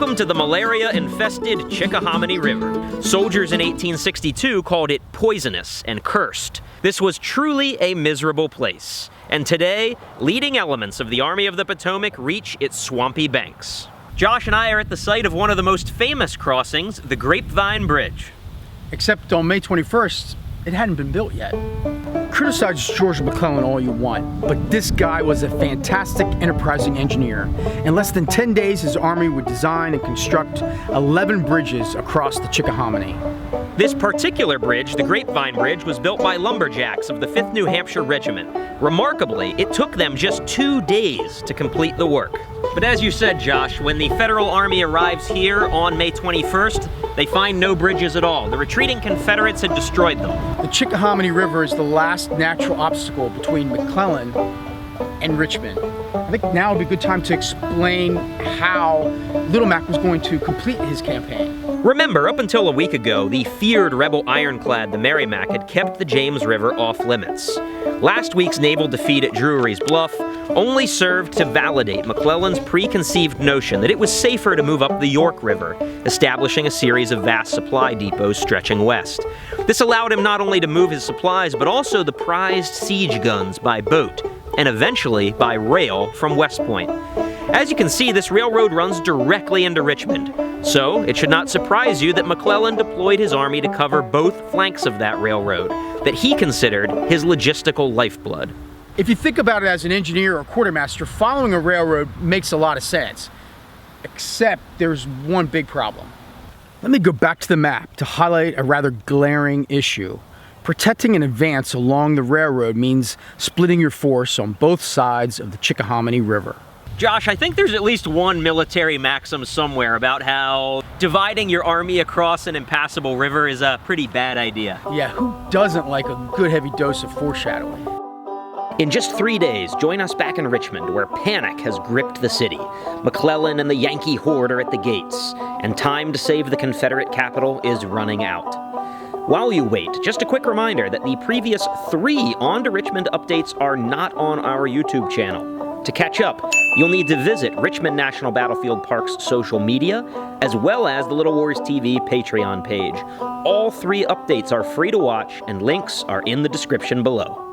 Welcome to the malaria-infested Chickahominy River. Soldiers in 1862 called it poisonous and cursed. This was truly a miserable place. And today, leading elements of the Army of the Potomac reach its swampy banks. Josh and I are at the site of one of the most famous crossings, the Grapevine Bridge. Except on May 21st, it hadn't been built yet. Criticize George McClellan all you want, but this guy was a fantastic, enterprising engineer. In less than 10 days, his army would design and construct 11 bridges across the Chickahominy. This particular bridge, the Grapevine Bridge, was built by lumberjacks of the 5th New Hampshire Regiment. Remarkably, it took them just 2 days to complete the work. But as you said, Josh, when the Federal Army arrives here on May 21st, they find no bridges at all. The retreating Confederates had destroyed them. The Chickahominy River is the last natural obstacle between McClellan and Richmond. I think now would be a good time to explain how Little Mac was going to complete his campaign. Remember, up until a week ago, the feared rebel ironclad, the Merrimac, had kept the James River off limits. Last week's naval defeat at Drury's Bluff only served to validate McClellan's preconceived notion that it was safer to move up the York River, establishing a series of vast supply depots stretching west. This allowed him not only to move his supplies, but also the prized siege guns by boat, and eventually by rail from West Point. As you can see, this railroad runs directly into Richmond, so it should not surprise you that McClellan deployed his army to cover both flanks of that railroad, that he considered his logistical lifeblood. If you think about it as an engineer or quartermaster, following a railroad makes a lot of sense, except there's one big problem. Let me go back to the map to highlight a rather glaring issue. Protecting an advance along the railroad means splitting your force on both sides of the Chickahominy River. Josh, I think there's at least one military maxim somewhere about how dividing your army across an impassable river is a pretty bad idea. Yeah, who doesn't like a good heavy dose of foreshadowing? In just 3 days, join us back in Richmond, where panic has gripped the city. McClellan and the Yankee horde are at the gates, and time to save the Confederate capital is running out. While you wait, just a quick reminder that the previous 3 On to Richmond updates are not on our YouTube channel. To catch up, you'll need to visit Richmond National Battlefield Park's social media, as well as the Little Wars TV Patreon page. All 3 updates are free to watch, and links are in the description below.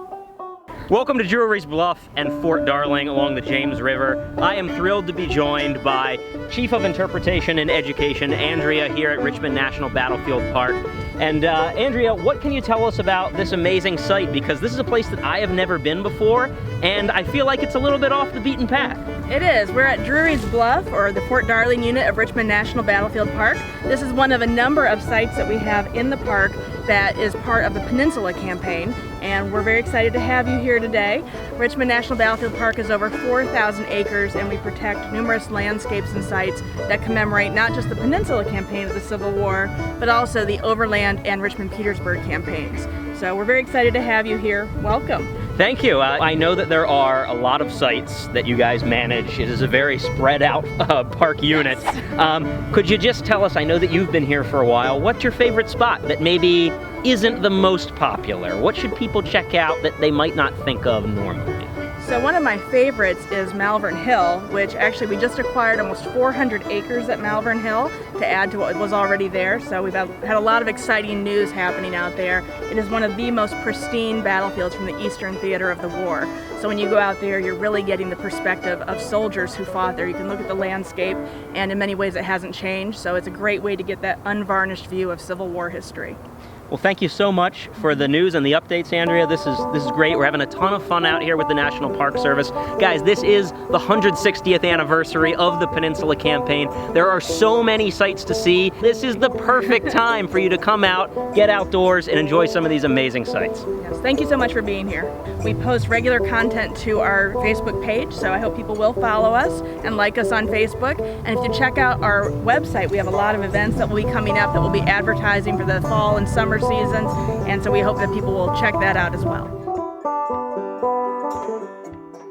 Welcome to Drury's Bluff and Fort Darling along the James River. I am thrilled to be joined by Chief of Interpretation and Education, Andrea, here at Richmond National Battlefield Park. And Andrea, what can you tell us about this amazing site? Because this is a place that I have never been before, and I feel like it's a little bit off the beaten path. It is. We're at Drury's Bluff, or the Fort Darling unit of Richmond National Battlefield Park. This is one of a number of sites that we have in the park that is part of the Peninsula Campaign, and we're very excited to have you here today. Richmond National Battlefield Park is over 4,000 acres, and we protect numerous landscapes and sites that commemorate not just the Peninsula Campaign of the Civil War, but also the Overland and Richmond-Petersburg campaigns. So we're very excited to have you here. Welcome. Thank you. I know that there are a lot of sites that you guys manage. It is a very spread out park unit. Could you just tell us, I know that you've been here for a while, what's your favorite spot that maybe isn't the most popular? What should people check out that they might not think of normally? So one of my favorites is Malvern Hill, which actually we just acquired almost 400 acres at Malvern Hill to add to what was already there. So we've had a lot of exciting news happening out there. It is one of the most pristine battlefields from the Eastern Theater of the war. So when you go out there, you're really getting the perspective of soldiers who fought there. You can look at the landscape, and in many ways it hasn't changed. So it's a great way to get that unvarnished view of Civil War history. Well, thank you so much for the news and the updates, Andrea. This is great. We're having a ton of fun out here with the National Park Service. Guys, this is the 160th anniversary of the Peninsula Campaign. There are so many sights to see. This is the perfect time for you to come out, get outdoors, and enjoy some of these amazing sights. Yes, thank you so much for being here. We post regular content to our Facebook page, so I hope people will follow us and like us on Facebook. And if you check out our website, we have a lot of events that will be coming up that will be advertising for the fall and summer seasons, and so we hope that people will check that out as well.